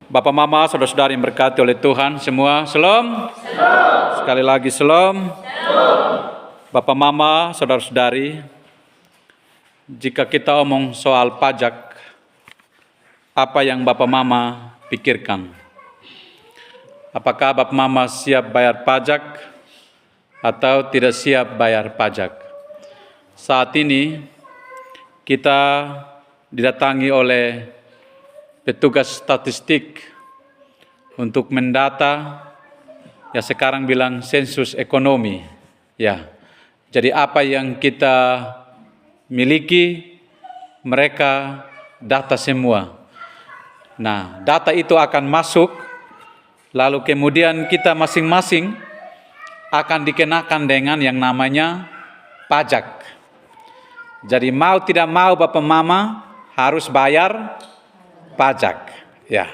Bapak Mama, saudara-saudari yang berkati oleh Tuhan semua, shalom. Sekali lagi shalom. Bapak Mama, saudara-saudari, jika kita omong soal pajak, apa yang Bapak Mama pikirkan? Apakah Bapak Mama siap bayar pajak atau tidak siap bayar pajak? Saat ini kita didatangi oleh petugas statistik untuk mendata, ya sekarang bilang sensus ekonomi, ya. Jadi apa yang kita miliki, mereka data semua. Nah, data itu akan masuk, lalu kemudian kita masing-masing akan dikenakan dengan yang namanya pajak. Jadi mau tidak mau Bapak Mama harus bayar pajak, ya.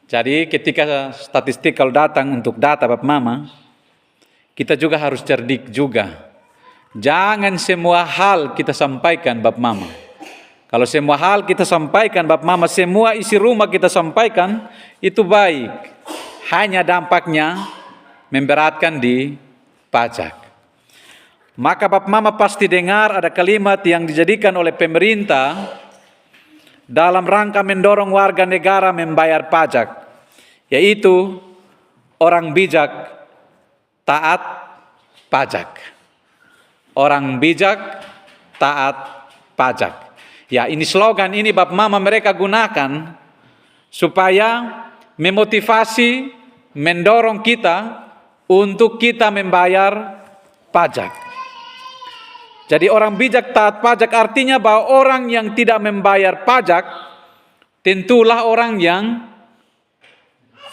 Jadi ketika statistik kalau datang untuk data Bapak Mama, kita juga harus cerdik juga. Jangan semua hal kita sampaikan Bapak Mama. Kalau semua hal kita sampaikan Bapak Mama, semua isi rumah kita sampaikan, itu baik. Hanya dampaknya memberatkan di pajak. Maka Bapak Mama pasti dengar ada kalimat yang dijadikan oleh pemerintah dalam rangka mendorong warga negara membayar pajak, yaitu orang bijak taat pajak. Orang bijak taat pajak. Ya, ini slogan ini Bapak Mama mereka gunakan supaya memotivasi, mendorong kita untuk kita membayar pajak. Jadi orang bijak taat pajak artinya bahwa orang yang tidak membayar pajak tentulah orang yang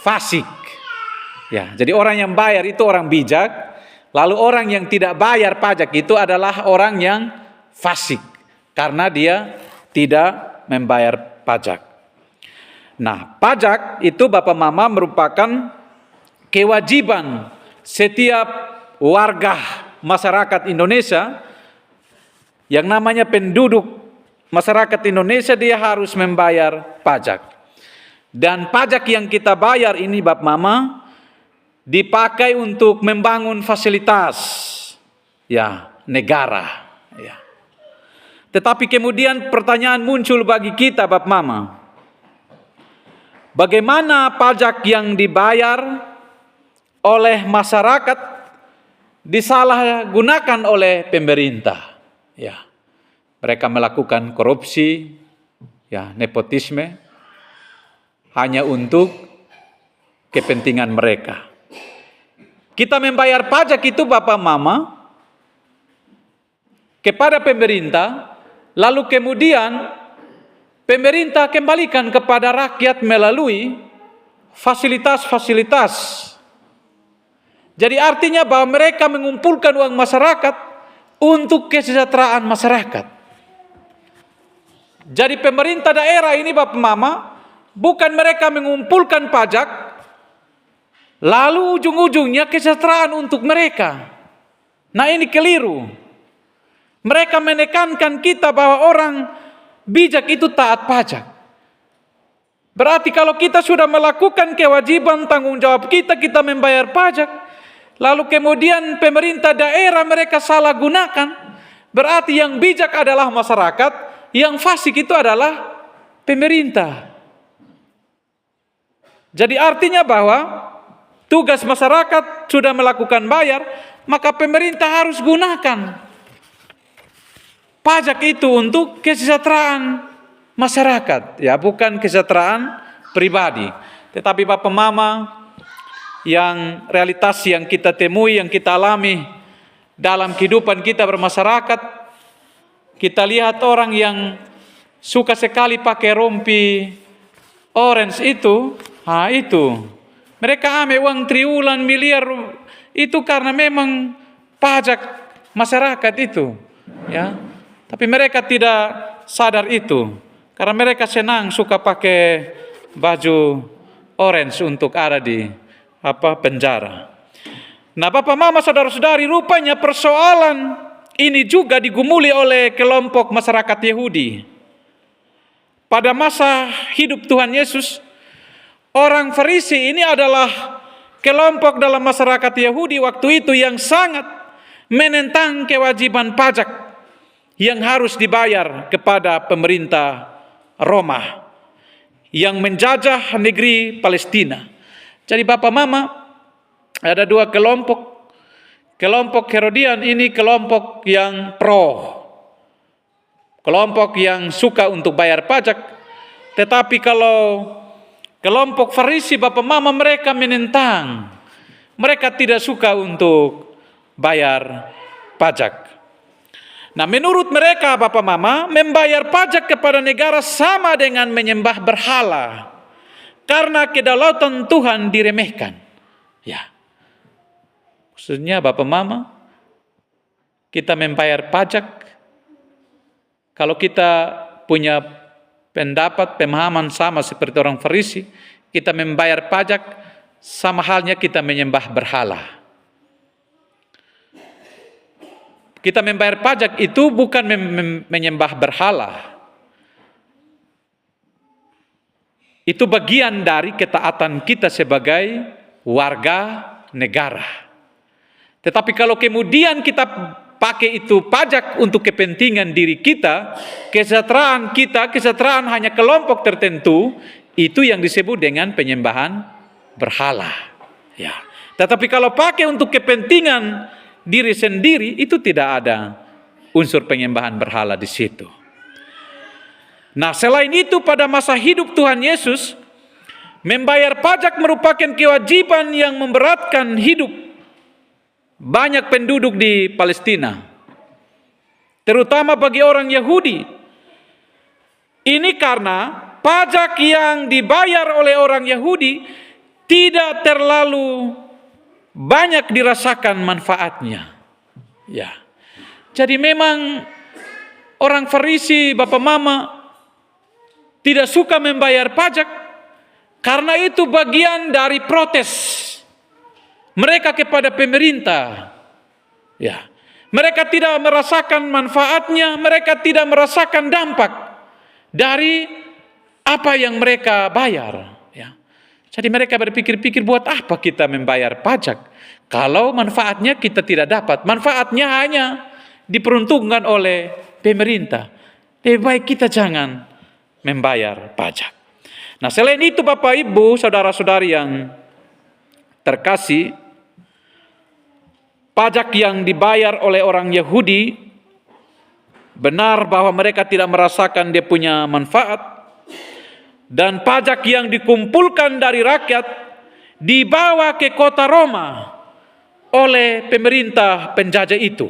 fasik. Ya, jadi orang yang bayar itu orang bijak, lalu orang yang tidak bayar pajak itu adalah orang yang fasik karena dia tidak membayar pajak. Nah, pajak itu Bapak Mama merupakan kewajiban setiap warga masyarakat Indonesia. Yang namanya penduduk masyarakat Indonesia, dia harus membayar pajak. Dan pajak yang kita bayar ini Bapak Mama dipakai untuk membangun fasilitas ya negara, ya. Tetapi kemudian pertanyaan muncul bagi kita Bapak Mama, bagaimana pajak yang dibayar oleh masyarakat disalahgunakan oleh pemerintah? Ya, mereka melakukan korupsi, ya, nepotisme, hanya untuk kepentingan mereka. Kita membayar pajak itu Bapak Mama kepada pemerintah, lalu kemudian pemerintah kembalikan kepada rakyat melalui fasilitas-fasilitas. Jadi artinya bahwa mereka mengumpulkan uang masyarakat untuk kesejahteraan masyarakat. Jadi pemerintah daerah ini Bapak Mama, bukan mereka mengumpulkan pajak, lalu ujung-ujungnya kesejahteraan untuk mereka. Nah ini keliru. Mereka menekankan kita bahwa orang bijak itu taat pajak. Berarti kalau kita sudah melakukan kewajiban tanggung jawab kita membayar pajak, lalu kemudian pemerintah daerah mereka salah gunakan, berarti yang bijak adalah masyarakat, yang fasik itu adalah pemerintah. Jadi artinya bahwa tugas masyarakat sudah melakukan bayar, maka pemerintah harus gunakan pajak itu untuk kesejahteraan masyarakat, ya, bukan kesejahteraan pribadi. Tetapi Bapak Mama, yang realitas yang kita temui, yang kita alami dalam kehidupan kita bermasyarakat, kita lihat orang yang suka sekali pakai rompi orange itu, mereka ambil uang triwulan miliar itu karena memang pajak masyarakat itu, ya. Tapi mereka tidak sadar itu, karena mereka senang suka pakai baju orange untuk ada di penjara. Nah Bapak Mama saudara-saudari, rupanya persoalan ini juga digumuli oleh kelompok masyarakat Yahudi. Pada masa hidup Tuhan Yesus, Orang Farisi ini adalah kelompok dalam masyarakat Yahudi waktu itu yang sangat menentang kewajiban pajak yang harus dibayar kepada pemerintah Roma yang menjajah negeri Palestina. Jadi Bapak Mama, ada dua kelompok. Kelompok Herodian ini kelompok yang pro, kelompok yang suka untuk bayar pajak. Tetapi kalau kelompok Farisi, Bapak Mama, mereka menentang. Mereka tidak suka untuk bayar pajak. Nah, menurut mereka, Bapak Mama, membayar pajak kepada negara sama dengan menyembah berhala, karena kedaulatan Tuhan diremehkan. Ya, maksudnya Bapak Mama, kita membayar pajak, kalau kita punya pendapat, pemahaman sama seperti orang Farisi, kita membayar pajak sama halnya kita menyembah berhala. Kita membayar pajak itu bukan menyembah berhala. Itu bagian dari ketaatan kita sebagai warga negara. Tetapi kalau kemudian kita pakai itu pajak untuk kepentingan diri kita, kesejahteraan hanya kelompok tertentu, itu yang disebut dengan penyembahan berhala. Ya. Tetapi kalau pakai untuk kepentingan diri sendiri, itu tidak ada unsur penyembahan berhala di situ. Nah, selain itu pada masa hidup Tuhan Yesus, membayar pajak merupakan kewajiban yang memberatkan hidup banyak penduduk di Palestina, terutama bagi orang Yahudi. Ini karena pajak yang dibayar oleh orang Yahudi tidak terlalu banyak dirasakan manfaatnya. Ya. Jadi memang orang Farisi, Bapak Mama, tidak suka membayar pajak karena itu bagian dari protes mereka kepada pemerintah. Ya. Mereka tidak merasakan manfaatnya, mereka tidak merasakan dampak dari apa yang mereka bayar. Jadi mereka berpikir-pikir, buat apa kita membayar pajak kalau manfaatnya kita tidak dapat. Manfaatnya hanya diperuntukkan oleh pemerintah. Lebih baik kita jangan membayar pajak. Nah, selain itu Bapak Ibu, saudara-saudari yang terkasih, pajak yang dibayar oleh orang Yahudi benar bahwa mereka tidak merasakan dia punya manfaat. Dan pajak yang dikumpulkan dari rakyat dibawa ke kota Roma oleh pemerintah penjajah itu.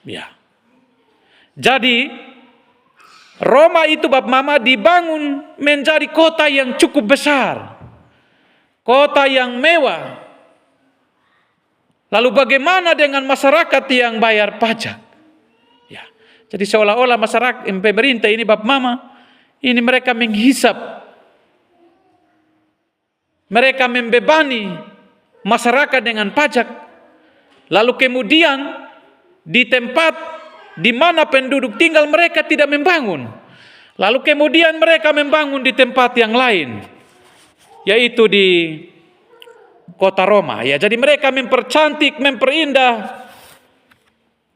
Ya. Jadi Roma itu Bapak Mama dibangun menjadi kota yang cukup besar, kota yang mewah. Lalu bagaimana dengan masyarakat yang bayar pajak? Ya. Jadi seolah-olah masyarakat pemerintah ini Bapak Mama, ini mereka menghisap, mereka membebani masyarakat dengan pajak. Lalu kemudian di tempat di mana penduduk tinggal mereka tidak membangun. Lalu kemudian mereka membangun di tempat yang lain, yaitu di kota Roma. Ya, jadi mereka mempercantik, memperindah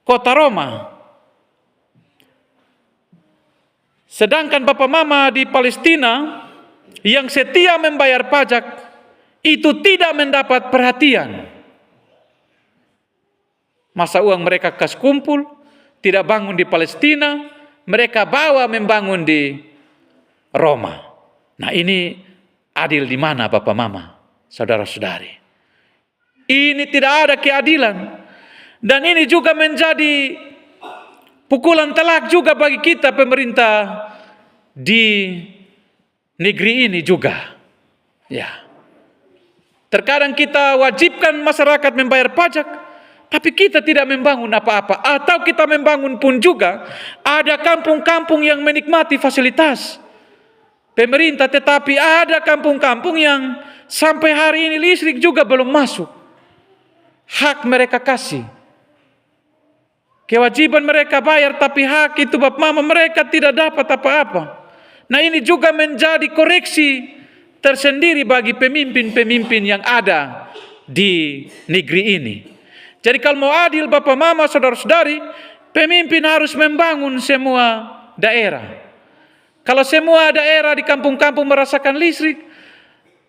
kota Roma. Sedangkan Bapak Mama di Palestina yang setia membayar pajak itu tidak mendapat perhatian. Masa uang mereka kas kumpul, tidak bangun di Palestina, mereka bawa membangun di Roma. Nah, ini adil di mana Bapak Mama, saudara-saudari? Ini tidak ada keadilan. Dan ini juga menjadi pukulan telak juga bagi kita pemerintah di negeri ini juga. Ya. Terkadang kita wajibkan masyarakat membayar pajak, tapi kita tidak membangun apa-apa. Atau kita membangun pun juga, ada kampung-kampung yang menikmati fasilitas pemerintah, tetapi ada kampung-kampung yang sampai hari ini listrik juga belum masuk. Hak mereka kasih. Kewajiban mereka bayar, tapi hak itu Bapak Mama mereka tidak dapat apa-apa. Nah, ini juga menjadi koreksi tersendiri bagi pemimpin-pemimpin yang ada di negeri ini. Jadi kalau mau adil Bapak Mama, saudara-saudari, pemimpin harus membangun semua daerah. Kalau semua daerah di kampung-kampung merasakan listrik,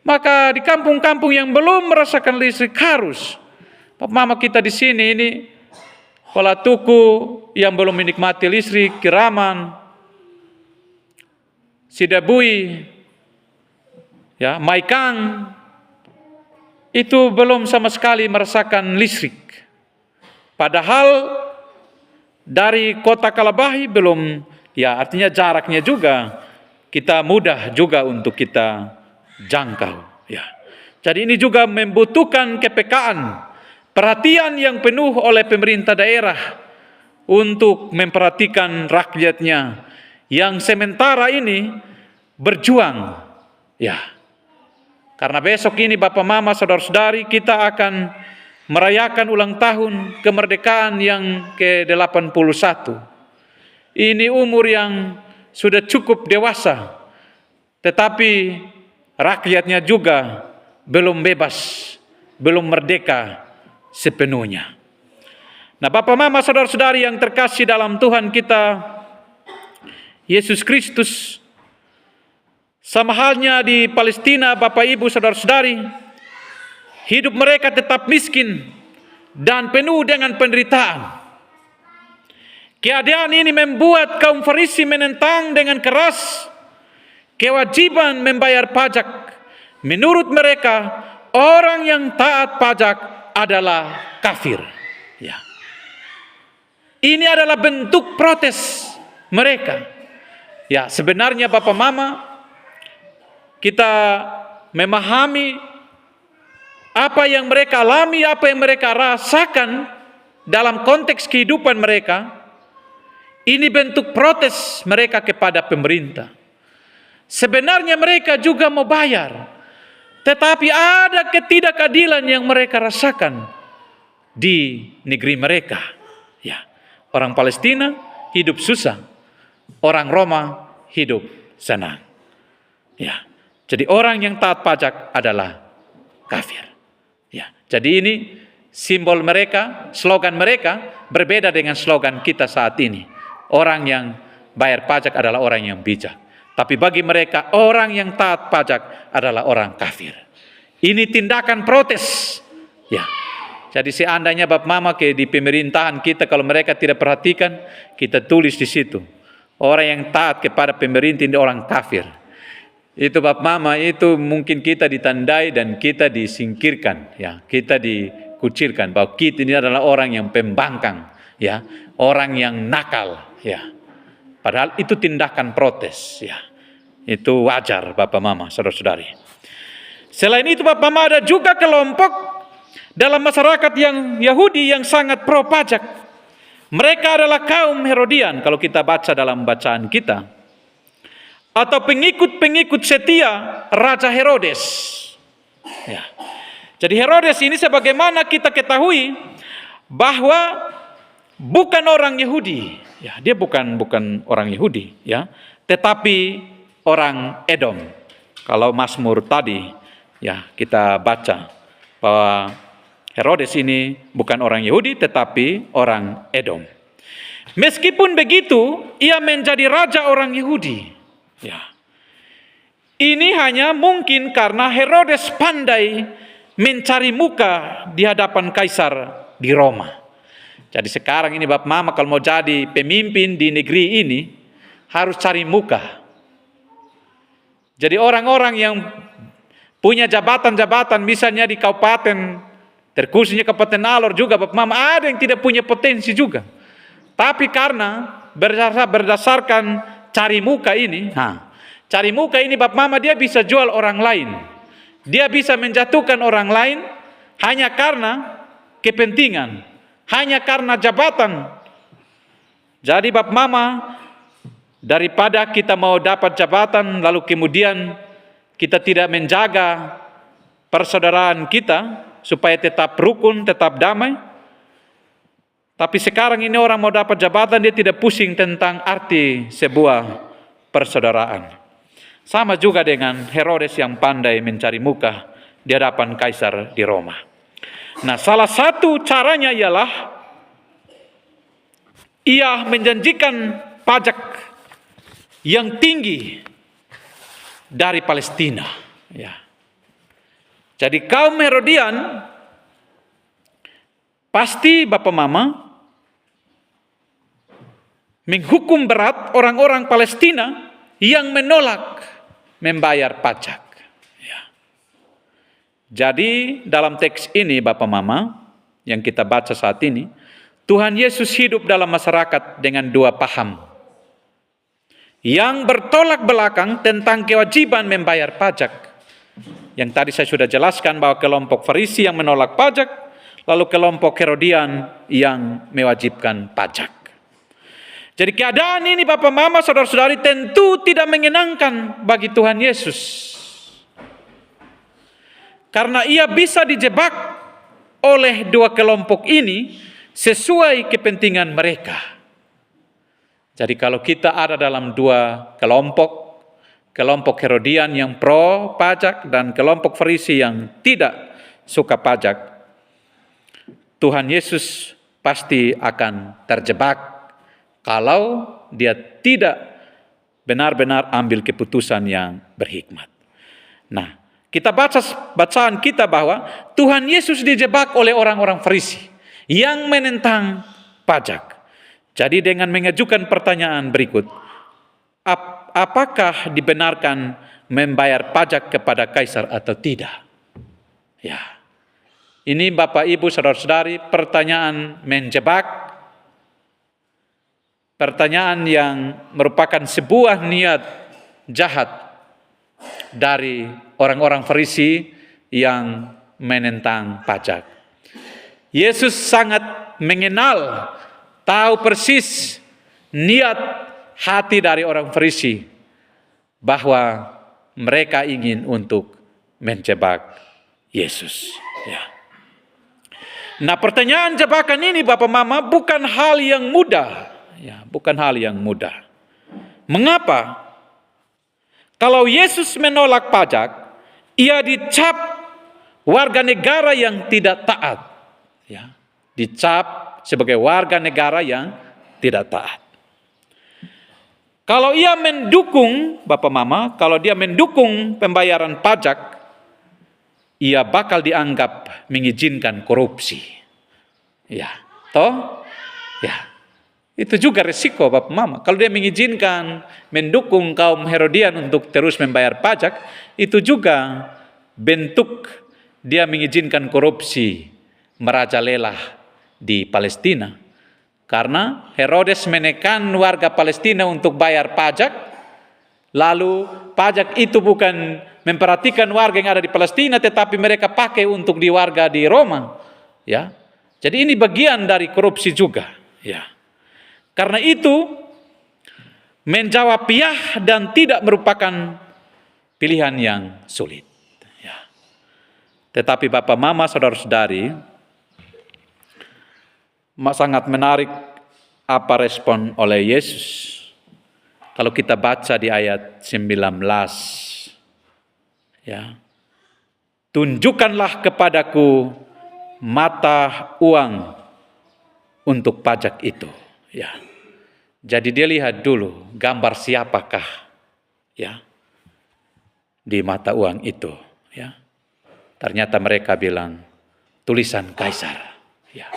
maka di kampung-kampung yang belum merasakan listrik harus. Bapak Mama kita di sini ini, Kuala Tuku yang belum menikmati listrik, Kiraman, Sidabui, ya, Maikang, itu belum sama sekali merasakan listrik. Padahal dari kota Kalabahi belum, ya artinya jaraknya juga kita mudah juga untuk kita jangkau. Ya. Jadi ini juga membutuhkan kepekaan, perhatian yang penuh oleh pemerintah daerah untuk memperhatikan rakyatnya yang sementara ini berjuang. Ya. Karena besok ini Bapak Mama, saudara-saudari, kita akan merayakan ulang tahun kemerdekaan yang ke-81. Ini umur yang sudah cukup dewasa, tetapi rakyatnya juga belum bebas, belum merdeka sepenuhnya. Nah, Bapak Mama, saudara-saudari yang terkasih dalam Tuhan kita Yesus Kristus, sama halnya di Palestina, Bapak Ibu, saudara-saudari, hidup mereka tetap miskin dan penuh dengan penderitaan. Keadaan ini membuat kaum Farisi menentang dengan keras kewajiban membayar pajak. Menurut mereka, orang yang taat pajak adalah kafir. Ya. Ini adalah bentuk protes mereka. Ya, sebenarnya Bapak Mama, kita memahami apa yang mereka alami, apa yang mereka rasakan dalam konteks kehidupan mereka. Ini bentuk protes mereka kepada pemerintah. Sebenarnya mereka juga mau bayar, tetapi ada ketidakadilan yang mereka rasakan di negeri mereka. Ya, orang Palestina hidup susah, orang Roma hidup senang. Ya, jadi orang yang taat pajak adalah kafir. Ya, jadi ini simbol mereka, slogan mereka berbeda dengan slogan kita saat ini. Orang yang bayar pajak adalah orang yang bijak. Tapi bagi mereka, orang yang taat pajak adalah orang kafir. Ini tindakan protes. Ya. Jadi seandainya Bapak Mama di pemerintahan kita, kalau mereka tidak perhatikan, kita tulis di situ. Orang yang taat kepada pemerintah ini orang kafir. Itu Bapak Mama, itu mungkin kita ditandai dan kita disingkirkan, ya, kita dikucilkan bahwa kita ini adalah orang yang pembangkang, ya, orang yang nakal, ya. Padahal itu tindakan protes, ya. Itu wajar Bapak Mama, saudara-saudari. Selain itu Bapak Mama, ada juga kelompok dalam masyarakat yang Yahudi yang sangat pro pajak. Mereka adalah kaum Herodian kalau kita baca dalam bacaan kita, atau pengikut-pengikut setia Raja Herodes. Ya. Jadi Herodes ini sebagaimana kita ketahui bahwa bukan orang Yahudi, ya, dia bukan orang Yahudi, ya, tetapi orang Edom. Kalau Mazmur tadi, ya, kita baca bahwa Herodes ini bukan orang Yahudi tetapi orang Edom. Meskipun begitu, ia menjadi raja orang Yahudi. Ya. Ini hanya mungkin karena Herodes pandai mencari muka di hadapan kaisar di Roma. Jadi sekarang ini Bapak Mama kalau mau jadi pemimpin di negeri ini harus cari muka. Jadi orang-orang yang punya jabatan-jabatan misalnya di kabupaten, terkhususnya Kabupaten Alor juga Bapak Mama, ada yang tidak punya potensi juga. Tapi karena berdasarkan cari muka ini, cari muka ini Bapak Mama, dia bisa jual orang lain. Dia bisa menjatuhkan orang lain hanya karena kepentingan, hanya karena jabatan. Jadi Bapak Mama, daripada kita mau dapat jabatan lalu kemudian kita tidak menjaga persaudaraan kita supaya tetap rukun, tetap damai. Tapi sekarang ini orang mau dapat jabatan, dia tidak pusing tentang arti sebuah persaudaraan. Sama juga dengan Herodes yang pandai mencari muka di hadapan kaisar di Roma. Nah, salah satu caranya ialah ia menjanjikan pajak yang tinggi dari Palestina. Ya. Jadi kaum Herodian pasti Bapak Mama menghukum berat orang-orang Palestina yang menolak membayar pajak. Ya. Jadi dalam teks ini Bapak Mama yang kita baca saat ini, Tuhan Yesus hidup dalam masyarakat dengan dua paham yang bertolak belakang tentang kewajiban membayar pajak. Yang tadi saya sudah jelaskan bahwa kelompok Farisi yang menolak pajak, lalu kelompok Herodian yang mewajibkan pajak. Jadi keadaan ini Bapak Mama Saudara-saudari tentu tidak menyenangkan bagi Tuhan Yesus. Karena ia bisa dijebak oleh dua kelompok ini sesuai kepentingan mereka. Jadi kalau kita ada dalam dua kelompok Herodian yang pro pajak dan kelompok Farisi yang tidak suka pajak, Tuhan Yesus pasti akan terjebak kalau dia tidak benar-benar ambil keputusan yang berhikmat. Nah, kita baca bacaan kita bahwa Tuhan Yesus dijebak oleh orang-orang Farisi yang menentang pajak. Jadi dengan mengajukan pertanyaan berikut, apakah dibenarkan membayar pajak kepada kaisar atau tidak? Ya, ini Bapak Ibu Saudara-saudari pertanyaan menjebak, pertanyaan yang merupakan sebuah niat jahat dari orang-orang Farisi yang menentang pajak. Yesus sangat mengenal, tahu persis niat hati dari orang Farisi bahwa mereka ingin untuk menjebak Yesus. Ya. Nah, pertanyaan jebakan ini Bapak Mama bukan hal yang mudah. Ya, bukan hal yang mudah. Mengapa? Kalau Yesus menolak pajak, ia dicap warga negara yang tidak taat. Ya, dicap sebagai warga negara yang tidak taat. Kalau ia mendukung, Bapak Mama, kalau dia mendukung pembayaran pajak, ia bakal dianggap mengizinkan korupsi. Ya, toh? Ya. Itu juga resiko Bapak Mama. Kalau dia mengizinkan, mendukung kaum Herodian untuk terus membayar pajak, itu juga bentuk dia mengizinkan korupsi merajalela di Palestina. Karena Herodes menekan warga Palestina untuk bayar pajak, lalu pajak itu bukan memperhatikan warga yang ada di Palestina, tetapi mereka pakai untuk di warga di Roma. Ya, jadi ini bagian dari korupsi juga. Ya, karena itu menjawab ya dan tidak merupakan pilihan yang sulit. Ya. Tetapi Bapak Mama Saudara-saudari, sangat menarik apa respon oleh Yesus. Kalau kita baca di ayat 19, ya, tunjukkanlah kepadaku mata uang untuk pajak itu. Ya, jadi dia lihat dulu gambar siapakah, ya, di mata uang itu. Ya, ternyata mereka bilang tulisan Kaisar. Ya.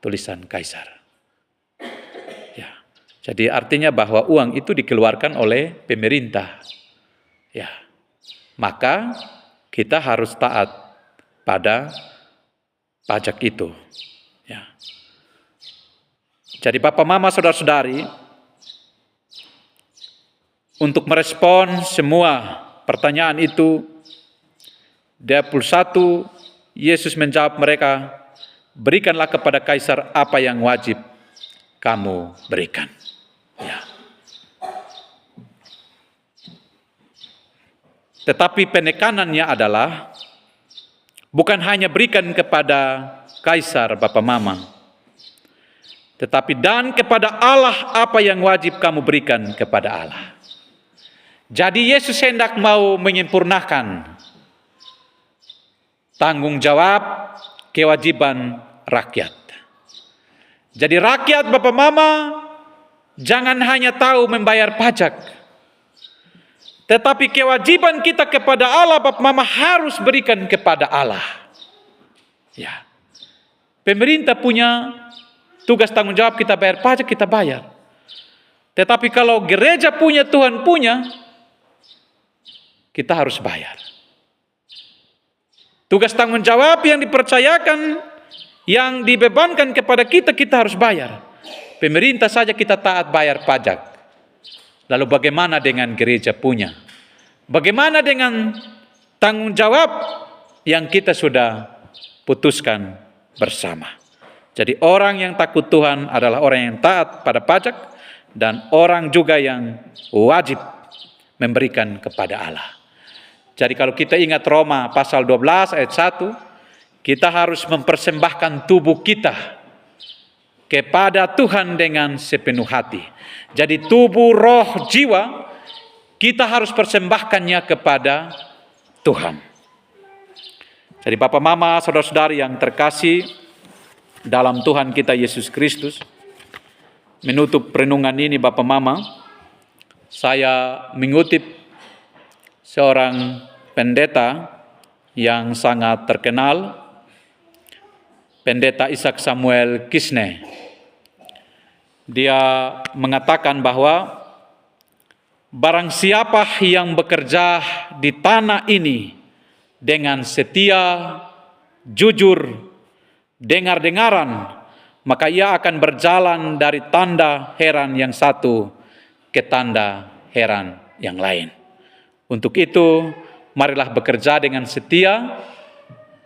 Tulisan Kaisar. Ya. Jadi artinya bahwa uang itu dikeluarkan oleh pemerintah. Ya. Maka kita harus taat pada pajak itu. Ya. Jadi Bapak Mama Saudara-saudari, untuk merespon semua pertanyaan itu, 21 Yesus menjawab mereka, berikanlah kepada Kaisar apa yang wajib kamu berikan. Ya. Tetapi penekanannya adalah bukan hanya berikan kepada Kaisar Bapak Mama, tetapi dan kepada Allah apa yang wajib kamu berikan kepada Allah. Jadi Yesus hendak mau menyempurnakan tanggung jawab, kewajiban rakyat. Jadi rakyat, Bapak Mama, jangan hanya tahu membayar pajak, tetapi kewajiban kita kepada Allah, Bapak Mama, harus berikan kepada Allah. Ya. Pemerintah punya tugas tanggung jawab, kita bayar pajak, kita bayar. Tetapi kalau gereja punya, Tuhan punya, kita harus bayar. Tugas tanggung jawab yang dipercayakan, yang dibebankan kepada kita, kita harus bayar. Pemerintah saja kita taat bayar pajak. Lalu bagaimana dengan gereja punya? Bagaimana dengan tanggung jawab yang kita sudah putuskan bersama? Jadi orang yang takut Tuhan adalah orang yang taat pada pajak, dan orang juga yang wajib memberikan kepada Allah. Jadi kalau kita ingat Roma pasal 12 ayat 1, kita harus mempersembahkan tubuh kita kepada Tuhan dengan sepenuh hati. Jadi tubuh, roh, jiwa, kita harus persembahkannya kepada Tuhan. Jadi Bapak Mama, saudara-saudari yang terkasih dalam Tuhan kita Yesus Kristus, menutup renungan ini Bapak Mama, saya mengutip seorang pendeta yang sangat terkenal, Pendeta Ishak Samuel Kisne. Dia mengatakan bahwa barang siapa yang bekerja di tanah ini dengan setia, jujur, dengar-dengaran, maka ia akan berjalan dari tanda heran yang satu ke tanda heran yang lain. Untuk itu, marilah bekerja dengan setia,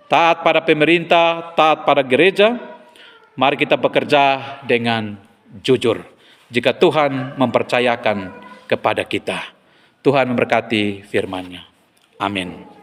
taat pada pemerintah, taat pada gereja. Mari kita bekerja dengan jujur, jika Tuhan mempercayakan kepada kita. Tuhan memberkati firman-Nya. Amin.